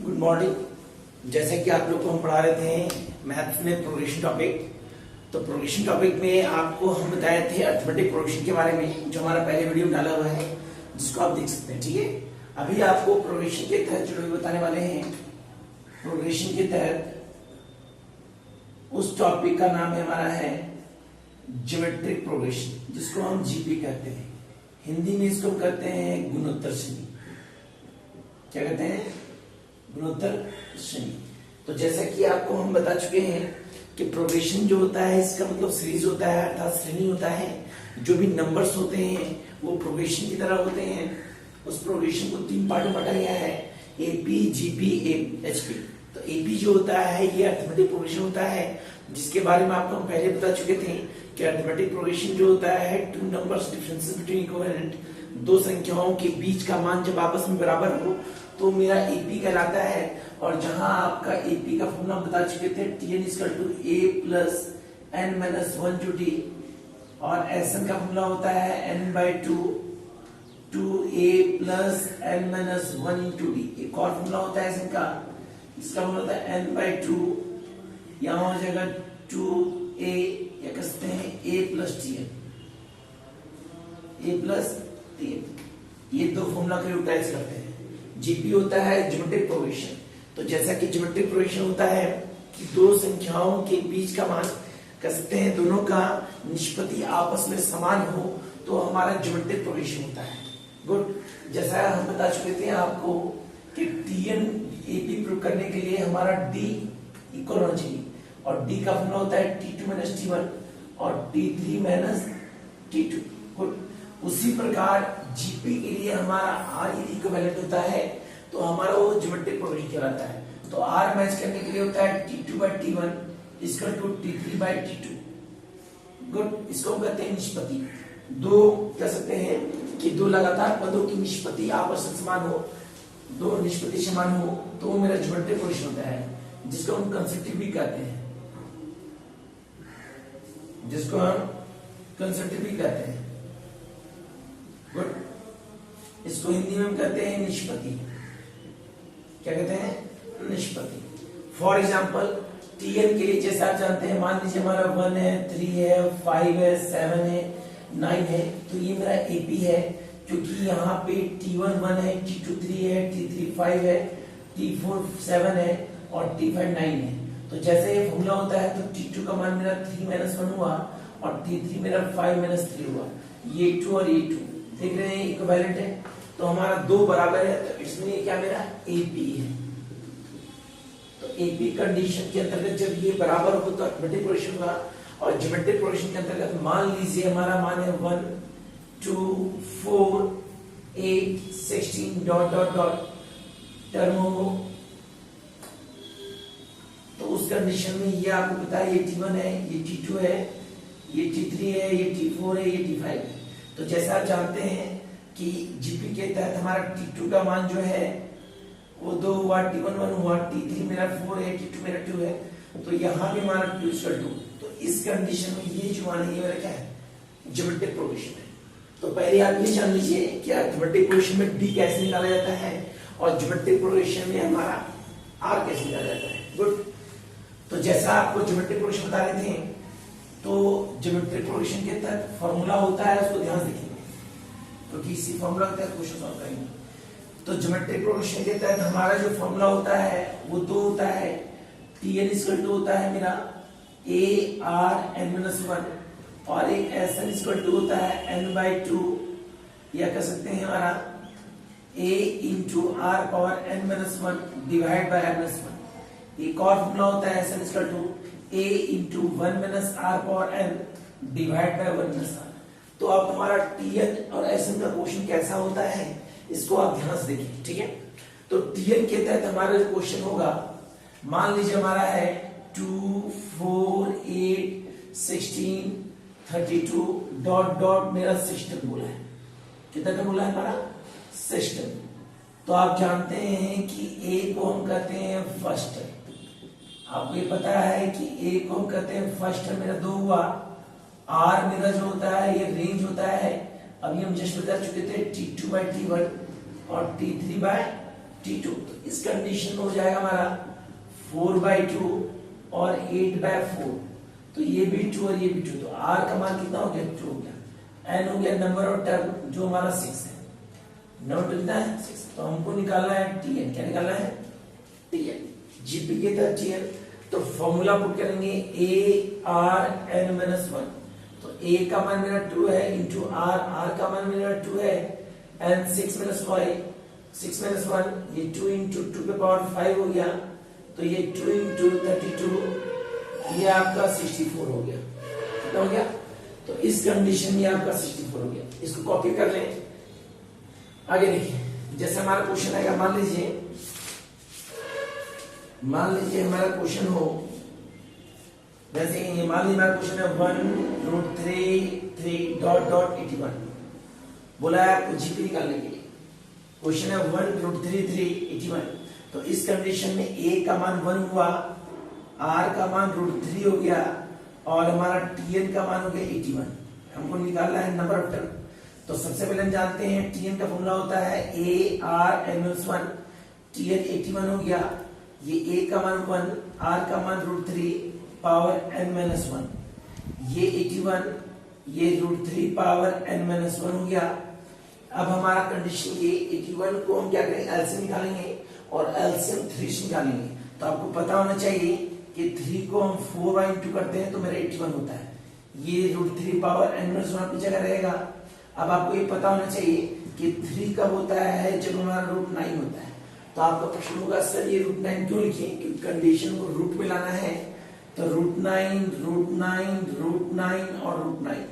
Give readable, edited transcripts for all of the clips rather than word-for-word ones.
Good morning. जैसे कि आप लोग को हम पढ़ा रहे थे मैथ्स में प्रोग्रेशन टॉपिक, तो प्रोग्रेशन टॉपिक में आपको हम बताए थे अरिथमेटिक प्रोग्रेशन के बारे में, जो हमारा पहले वीडियो डाला हुआ है जिसको आप देख सकते हैं। ठीक है, अभी आपको प्रोग्रेशन के तहत जो बताने वाले हैं, प्रोग्रेशन के तहत उस टॉपिक का नाम है हमारा है ज्योमेट्रिक प्रोग्रेशन, जिसको हम जीपी कहते हैं। हिंदी में इसको कहते हैं गुणोत्तर श्रेणी। क्या कहते हैं? गुणोत्तर श्रेणी। तो जैसा कि आपको हम बता चुके हैं कि प्रोग्रेशन जो होता है इसका मतलब सीरीज होता है, अर्थात श्रेणी होता है। जो भी नंबर्स होते हैं वो प्रोग्रेशन की तरह होते हैं। उस प्रोग्रेशन को 3 पार्ट में बांटा गया है, एपी, जीपी, एचपी। तो एपी जो होता है ये अरिथमेटिक प्रोग्रेशन होता है, जिसके बारे में आपको हम पहले बता चुके थे कि अरिथमेटिक प्रोग्रेशन जो होता है 2 नंबर्स डिफरेंसेस बिटवीन इक्विवेलेंट, 2 संख्याओं के बीच का मान जब आपस में बराबर हो तो मेरा एपी कहलाता है। और जहां आपका एपी का फॉर्मूला बता चुके थे, Tn = a plus n minus 1 to d, और Sn का फॉर्मूला होता है n/2 2a plus n minus 1 into d। एक और फॉर्मूला होता है Sn का, इसका फॉर्मूला होता है n/2, यहां हो जाएगा 2a, या कह सकते हैं a plus Tn, a plus Tn। ये 2 फॉर्मूला को यूटिलाइज करते हैं। जीपी होता है ज्योमेट्रिक प्रोग्रेशन। तो जैसा कि ज्योमेट्रिक प्रोग्रेशन होता है कि 2 संख्याओं के बीच का मान, कह सकते हैं दोनों का निष्पत्ति आपस में समान हो तो हमारा ज्योमेट्रिक प्रोग्रेशन होता है। गुड। जैसा हम बता चुके थे आपको कि Tn एपी प्रूव करने के लिए हमारा D इक्वल होना चाहिए, और D का फॉर्मूला होता है T2 माइनस T1 और T3 माइनस T2। गुड। उसी प्रकार जीपी के लिए हमारा आर इक्विवेलेंट होता है, तो हमारा वो ज्योमेट्रिक प्रोग्रेशन कहलाता है। तो आर मैच करने के लिए होता है T2/T1 = T3/T2। गुड। इसको हम कहते हैं निष्पत्ति। 2 कह सकते हैं कि 2 लगातार पदों की निष्पत्ति आपस में समान हो, 2 निष्पत्ति समान हो तो वो मेरा ज्योमेट्रिक प्रोग्रेशन होता है, जिसको हम कंसेक्युटिव भी कहते हैं, जिसको हम कंसेक्युटिव भी कहते हैं। गुड। इसको हिंदी में हम कहते हैं निष्पत्ति। क्या कहते हैं? निष्पत्ति। फॉर एग्जाम्पल Tn के लिए जैसे आप जानते हैं, मान लीजिए हमारा 1 है, 3 है, 5 है, 7 है, 9 है, तो ये मेरा एपी है, क्योंकि यहाँ पे T1 1 है, T2 3 है, T3 5 है, T4 7 है और T5 9 है। तो जैसे ये फॉर्मूला होता है तो T2 का मान मेरा 3 - 1 हुआ और T3 मेरा 5 - 3 हुआ। ये 2 और ये 2 देख रहे हैं इक्विवेलेंट है, तो हमारा 2 बराबर है, तो इसमें क्या मेरा एपी है। तो एपी कंडीशन के अंतर्गत जब ये बराबर हो तो अरिथमेटिक प्रोग्रेशन होगा, और ज्योमेट्रिक प्रोग्रेशन के अंतर्गत मान लीजिए हमारा मान है 1 2 4 8 16 डॉट डॉट डॉट टर्म हो, तो उस कंडीशन में ये आपको पता है ये T1 है, ये T2 है, ये T3 है, ये T4 है, ये T5 है। तो जैसा आप जानते हैं कि जीपी के तहत हमारा T2 का मान जो है वो 2 हुआ, T1 1 हुआ, T3 मेरा 4 है, T2 मेरा 2 है, तो यहाँ भी हमारा 2 = 2। तो इस कंडीशन में ये जो मान है ये मेरा क्या है? ज्योमेट्रिक प्रोग्रेशन है। तो पहले आप ये जान लीजिए कि ज्योमेट्रिक प्रोग्रेशन में D कैसे निकाला जाता है और ज्योमेट्रिक प्रोग्रेशन में हमारा R कैसे निकाला जाता है। गुड। तो जैसा आपको ज्योमेट्रिक प्रोग्रेशन बता रहे थे, तो ज्योमेट्रिक प्रोग्रेशन के तहत फॉर्मूला होता है, उसको ध्यान से देखेंगे क्योंकि इसी फॉर्मूला के तहत क्वेश्चन सॉल्व करेंगे। तो ज्योमेट्रिक प्रोग्रेशन के तहत हमारा जो फॉर्मूला होता है वो 2 होता है। Tn = होता है मेरा ar(n-1) और एक Sn = होता है n/2, या कह सकते हैं हमारा a × r⁻n-1 divide by r-1। एक और फॉर्मूला होता है Sn = a × 1 - r⁻n divide by 1 - r। तो अब हमारा Tn और Sn का क्वेश्चन कैसा होता है इसको आप ध्यान से देखिए। ठीक है, तो Tn के तहत हमारा जो क्वेश्चन होगा, मान लीजिए हमारा है 2 4 8 16 32 डॉट डॉट मेरा सिस्टम बोला है। कितना का बोला है हमारा? सिस्टम। तो आप जानते हैं कि A को हम कहते हैं फर्स्ट। आपको ये पता है कि A को हम कहते हैं फर्स्ट, मेरा 2 हुआ। R मेरा जो होता है ये रेंज होता है, अभी हम जस्ट बता चुके थे T2/T1 और T3/T2। T2। तो इस कंडीशन में हो जाएगा हमारा 4/2 और 8/4। तो ये भी 2 और ये भी 2। तो R का मान कितना हो गया? 2 हो गया। N हो गया नंबर ऑफ टर्म जो हमारा 6 है। नंबर कितना है? 6। तो हमको निकालना है Tn। क्या निकालना है? Tn। जीपी के तहत Tn। तो फॉर्मूला पुट करेंगे ARn-1। तो A का मान मेरा 2 है इंटू R का मान मेरा 2 है, N 6 - 5 6 - 1 ये 2 इंटू 2 के पावर 5 हो गया। तो ये 2 इंटू 32 ये आपका 64 हो गया। कितना हो गया? तो इस कंडीशन में आपका 64 हो गया। इसको कॉपी कर लें। आगे देखिए, जैसे हमारा क्वेश्चन आएगा, मान लीजिए हमारा क्वेश्चन हो जैसे ये, मान लीजिए हमारा क्वेश्चन है 1√33 बोला है आपको जीपी निकालने के लिए। क्वेश्चन है 1√33 तो इस कंडीशन में A का मान 1 हुआ, R का मान √3 हो गया और हमारा Tn का मान हो गया 81। हमको निकालना है नंबर ऑफ टर्म। तो सबसे पहले हम जानते हैं Tn का फॉर्मूला होता है ARn-1। Tn 81 हो गया। ये A का मान 1, R का मान √3 पावर n-1, ये 81 ये √3 पावर n-1 हो गया। अब हमारा कंडीशन ये 81 को हम क्या करेंगे? एलसीएम निकालेंगे और एलसीएम 3 से निकालेंगे। तो आपको पता होना चाहिए कि 3 को हम 4/2 करते हैं तो मेरा 81 होता है। ये √3 पावर n-1 अपनी जगह रहेगा। अब आपको ये पता होना चाहिए कि 3 कब होता है? जब हमारा √9 होता है। तो आपका प्रश्न होगा सर ये √9 क्यों लिखे? क्योंकि कंडीशन को रूट में लाना है। तो √9 और √9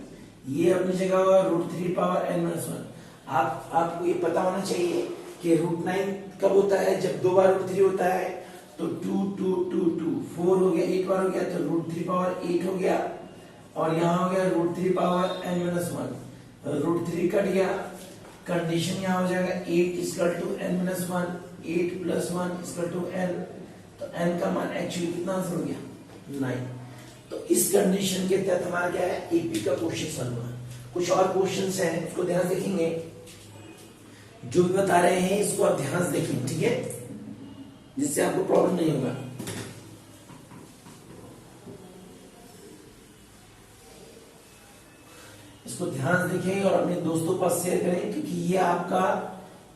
ये अपनी जगह होगा √3 पावर n-1। आपको ये पता होना चाहिए कि √9 कब होता है? जब 2 बार √3 होता है। तो 2 2 2 2 4 हो गया, 8 बार हो गया तो √3 पावर 8 हो गया और यहाँ हो गया √3 पावर n-1। √3 कट गया, कंडीशन यहाँ हो जाएगा 8 = n-1, 8 + 1 = n। तो n का मान एक्चुअली कितना आंसर हो गया? 9। तो इस कंडीशन के तहत हमारा क्या है? एपी का क्वेश्चन सॉल्व हुआ। कुछ और क्वेश्चंस हैं, उसको ध्यान से देखेंगे। जो भी बता रहे हैं इसको आप ध्यान से देखें, ठीक है, जिससे आपको प्रॉब्लम नहीं होगा। इसको ध्यान से देखें और अपने दोस्तों के पास शेयर करें, क्योंकि ये आपका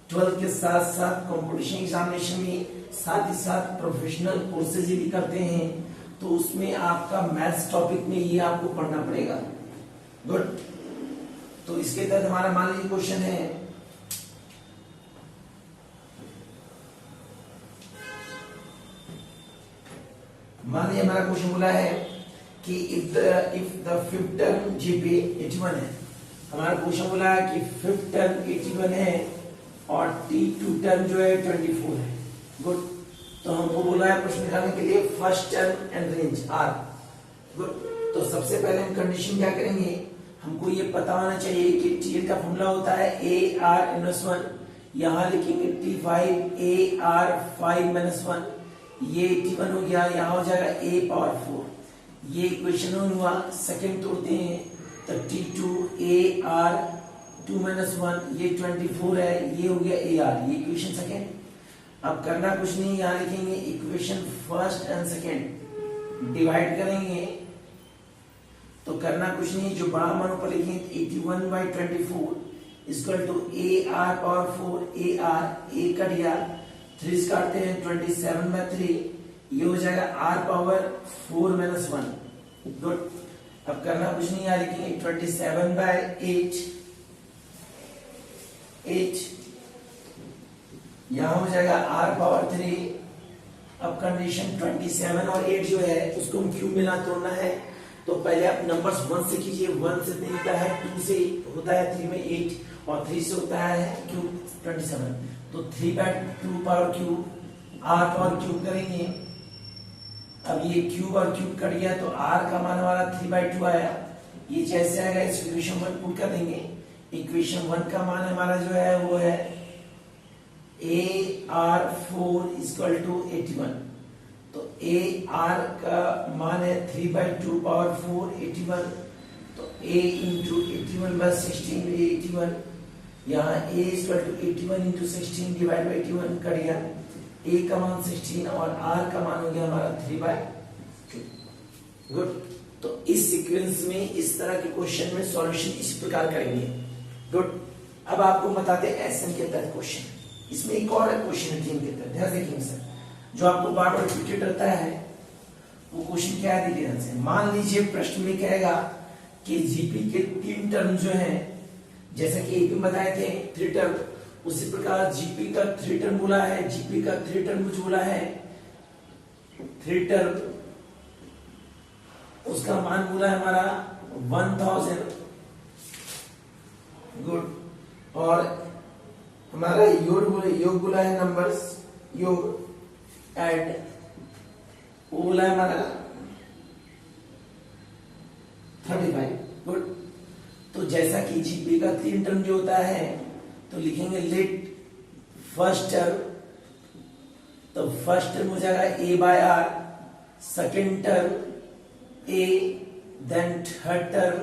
12th के साथ साथ कंपटीशन एग्जामिनेशन में साथ ही साथ प्रोफेशनल कोर्सेज भी करते हैं। तो उसमें आपका मैथ्स टॉपिक में ये आपको पढ़ना पड़ेगा। गुड। तो इसके तहत हमारा मान लीजिए क्वेश्चन है, मान लीजिए हमारा क्वेश्चन बोला है कि if the fifth term GP 81 है। हमारा क्वेश्चन बोला है कि फिफ्थ टर्म 81 है और T2 टर्म जो है 24 है। गुड। तो हमको बोला है प्रश्न निकालने के लिए first term and range R। Good. तो सबसे पहले हम कंडीशन क्या करेंगे? हमको ये पता होना चाहिए कि Tn का फॉर्मूला होता है AR-1। यहाँ लिखेंगे T5 AR5-1। ये 81 हो गया, यहाँ हो जाएगा A⁴। ये इक्वेशन हुआ। सेकंड तोड़ते हैं तो T2 AR2-1 ये 24 है, ये हो गया AR, ये इक्वेशन सेकंड। अब करना कुछ नहीं, यहाँ लिखेंगे equation first and second divide करेंगे। तो करना कुछ नहीं, जो बड़ा मान ऊपर लिखेंगे 81/24 = AR⁴ AR, A कट गया, 3 काटते हैं 27/3 ये हो जाएगा R⁴ - 1। गुड। अब करना कुछ नहीं, यहाँ लिखेंगे 27/8 यहाँ हो जाएगा R⁴। अब कंडीशन 27 और 8 जो है उसको हम क्यूब में ना तोड़ना है। तो पहले आप नंबर्स 1 से कीजिए। 1 से नहीं होता है, 2 से होता है, 3 में 8 और 3 से होता है क्यूब 27। तो 3/2 पावर क्यूब R⁴ करेंगे। अब ये क्यूब और क्यूब कट गया तो R का मान हमारा 3/2 आया। ये जैसे आएगा इस इक्वेशन 1 पुट कर देंगे। इक्वेशन 1 का मान हमारा जो है वो है AR⁴ = 81। तो AR का मान है 3/2 पावर 4 81। तो A × 81/16 81। यहाँ a equal to 81 into 16 divide by 81 कर दिया, a का मान 16 और r का मान हो गया हमारा 3/2। गुड। तो इस सीक्वेंस में इस तरह के क्वेश्चन में सॉल्यूशन इस प्रकार करेंगे। गुड। अब आपको बताते हैं एसएन के तहत क्वेश्चन। इसमें एक और क्वेश्चन है टीम के तहत, ध्यान देखिए सर, जो आपको बार बार रिपीटेड रहता है वो क्वेश्चन क्या है, देखिए ध्यान से। मान लीजिए प्रश्न में कहेगा कि जीपी के 3 टर्म जो हैं, जैसा कि एक में बताए थे 3 टर्म, उसी प्रकार जीपी का 3 टर्म बोला है, जीपी का 3 टर्म कुछ बोला है, 3 टर्म, उसका मान बोला है हमारा 1000। गुड। और हमारा योग बोला है नंबर्स, योग एड, वो बोला है हमारा 35। गुड। तो जैसा कि जीपी का 3 टर्म जो होता है तो लिखेंगे लेट फर्स्ट टर्म, तो फर्स्ट टर्म हो जाएगा a by R, second term a, then third term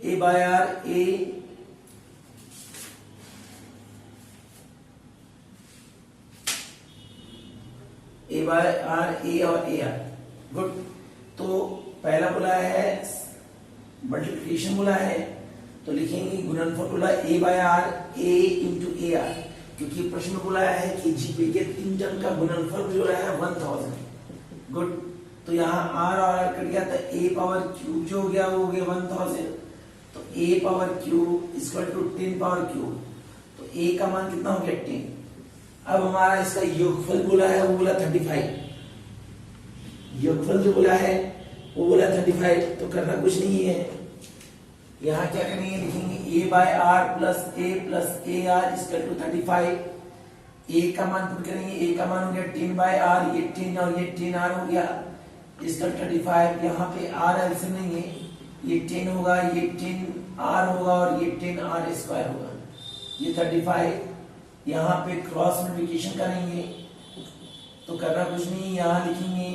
a by R, a by R, a और a आर। गुड। तो पहला बोला है मल्टीप्लिकेशन बोला है, तो लिखेंगे गुणनफल बोला a by R, a into A R, क्योंकि प्रश्न में बोला है कि जीपी के 3 टर्म का गुणनफल जो है 1000। गुड। तो यहाँ r और r कट गया, तो a पावर क्यूब जो हो गया वो हो गया 1000, तो a power cube equal to 10 power cube, तो a का मान कितना हो गया 10। अब हमारा इसका योगफल बोला है वो बोला 35, योगफल जो बोला है वो बोला 35, तो करना कुछ नहीं है, यहाँ क्या करेंगे, लिखेंगे a by R plus A R equal to 35, a का मान पुट करेंगे, a का मान हो गया 10 बाय आर, ये 10 और ये 10 आर हो गया इसका 35, यहाँ पे आर ऐसे नहीं है, ये 10 होगा, ये 10 आर होगा और ये 10 आर स्क्वायर होगा, ये 35, यहाँ पे क्रॉस मल्टीप्लिकेशन करेंगे, तो करना कुछ नहीं, यहाँ लिखेंगे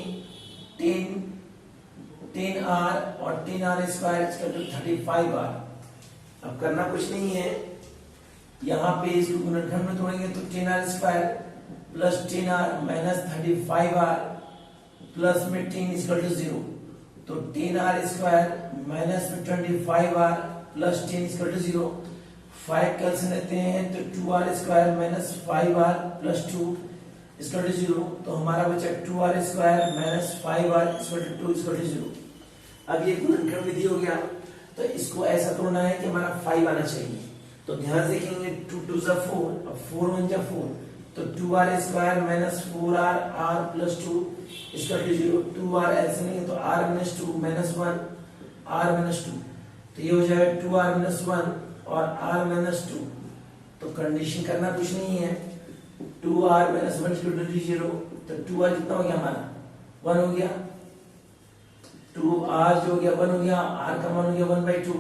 10 आर और 10 R square equal to 35 R. अब करना कुछ नहीं है, यहाँ पे इसको गुणनखंड में तोड़ेंगे तो 10 R square plus 10 R minus 35 R plus में 10 इक्वल टू 0, तो 10 आर स्क्वायर माइनस में 25 R plus 10 equal to 0, 5 cancel लेते हैं तो 2 R square minus 5 R plus 2 equal to 0, तो हमारा बचा 2 R square minus 5 R equal to 2 equal to 0। अब ये गुणनखंड विधि हो गया, तो इसको ऐसा तोड़ना है कि हमारा 5 आना चाहिए, तो ध्यान से देखेंगे 2 2 जा 4, अब 4 1 जा 4, तो 2 R square minus 4 R R plus 2 equal to 0, 2 R ऐसे नहीं तो R minus 2 minus 1 R minus 2, तो ये हो जाएगा 2 आर माइनस 1 और r माइनस 2, तो कंडीशन करना कुछ नहीं है, 2 आर माइनस 1 इक्वल टू 0, तो 2 आर कितना हो गया हमारा 1 हो गया, 2 आर जो हो गया 1 हो गया, r का मान हो गया 1/2,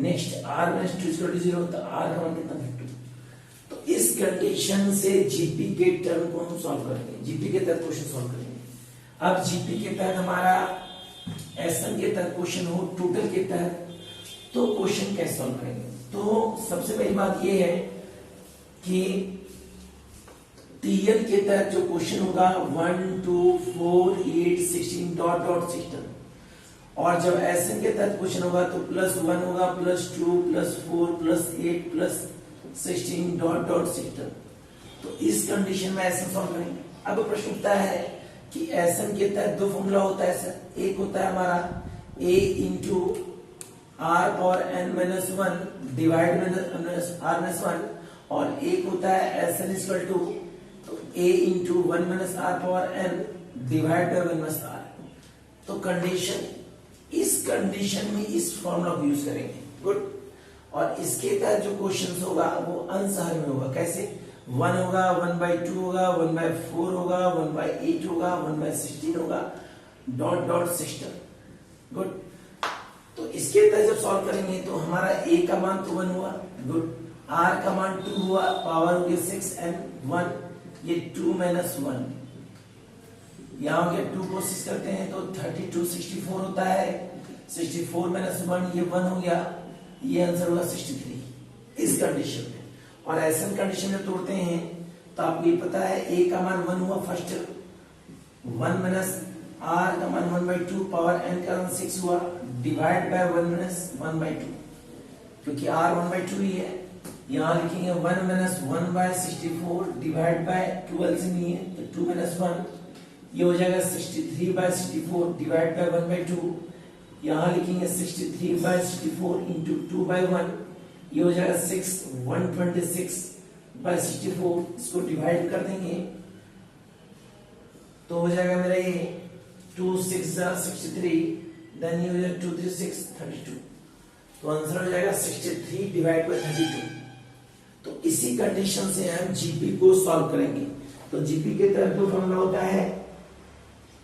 next r minus 2 equal to 0, तो r का मान कितना 2। तो इस कंडीशन से जीपी के टर्म को हम सॉल्व करेंगे, जीपी के तहत क्वेश्चन सॉल्व करेंगे। अब जीपी के तहत हमारा एसएन के तहत क्वेश्चन हो, टोटल के तहत, तो क्वेश्चन कैसे सॉल्व करेंगे। तो सबसे पहली बात यह है कि टीएल के तहत जो क्वेश्चन होगा 1 2 4 8 16 डॉट डॉट 16, और जब एसएन के तहत क्वेश्चन होगा तो +1 होगा +2 +4 +8 +16 डॉट डॉट 16। तो इस कंडीशन में एसएन सॉल्व करेंगे। अब प्रश्न उठता है कि एसएन के तहत 2 फॉर्मूला होता है सर, एक होता है हमारा a into r power n minus 1 divide r minus 1, और एक होता है S N equal to a into 1 minus r power n divide by 1 minus r। तो कंडीशन, इस कंडीशन में इस फॉर्मूला को यूज करेंगे। गुड। और इसके तहत जो क्वेश्चन होगा वो अंशहर में होगा, कैसे 1 होगा 1/2 होगा 1/4 होगा 1/8 होगा 1/16 होगा डॉट डॉट 16। गुड। तो इसके तहत जब सॉल्व करेंगे तो हमारा a का मान तो 1 हुआ, गुड, r का मान 2 हुआ, पावर हो गया 6 and 1, ये 2 माइनस 1, यहाँ हो गया 2 को 6 करते हैं तो 32 64 होता है, 64 माइनस 1 ये 1 हो गया, ये आंसर होगा 63। इस कंडीशन में। और ऐसा कंडीशन में तोड़ते हैं तो आपको ये पता है a का मान 1 हुआ फर्स्ट, 1 माइनस r का मान 1/2 पावर n का मान 6 हुआ, डिवाइड बाय 1 माइनस 1/2, क्योंकि r 1/2 ही है। यहाँ लिखेंगे 1 माइनस 1/64 डिवाइड बाय 2 एलसीएम ही है तो 2 माइनस 1, ये हो जाएगा 63/64 डिवाइड बाय 1/2। यहाँ लिखेंगे 63/64 इंटू 2/1, ये हो जाएगा 126/64, इसको डिवाइड कर देंगे तो हो जाएगा मेरा ये 2 6 63, देन ये हो जाएगा 2 3 6 32, तो आंसर हो जाएगा 63 डिवाइड बाय 32। तो इसी कंडीशन से हम जीपी को सॉल्व करेंगे। तो जीपी के तरफ दो फॉर्मूला होता है,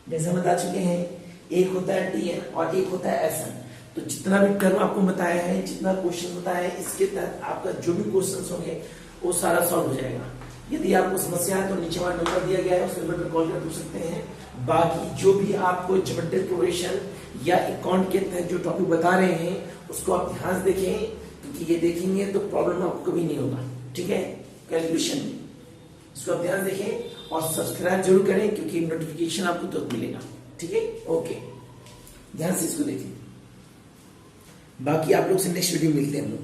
जैसे हम बता चुके हैं, एक होता है टीएन और एक होता है एसएन। तो जितना भी टर्म आपको बताया है, जितना क्वेश्चन बताया है, इसके तहत आपका जो भी क्वेश्चंस होंगे वो सारा सॉल्व हो जाएगा। यदि आपको समस्या है तो नीचे वाला नंबर दिया गया है, उस नंबर पर कॉल कर पूछ सकते हैं। बाकी जो भी आपको ज्योमेट्रिक प्रोग्रेशन या अकाउंट के तहत जो टॉपिक बता रहे हैं उसको आप ध्यान से देखें, क्योंकि ये देखेंगे तो प्रॉब्लम आपको कभी नहीं होगा। ठीक है, कैलकुलेशन में इसको आप ध्यान देखें और सब्सक्राइब जरूर करें, क्योंकि नोटिफिकेशन आपको तुरंत मिलेगा। ठीक है, ओके, ध्यान से इसको देखें। बाकी आप लोग से नेक्स्ट वीडियो मिलते हैं हम लोग।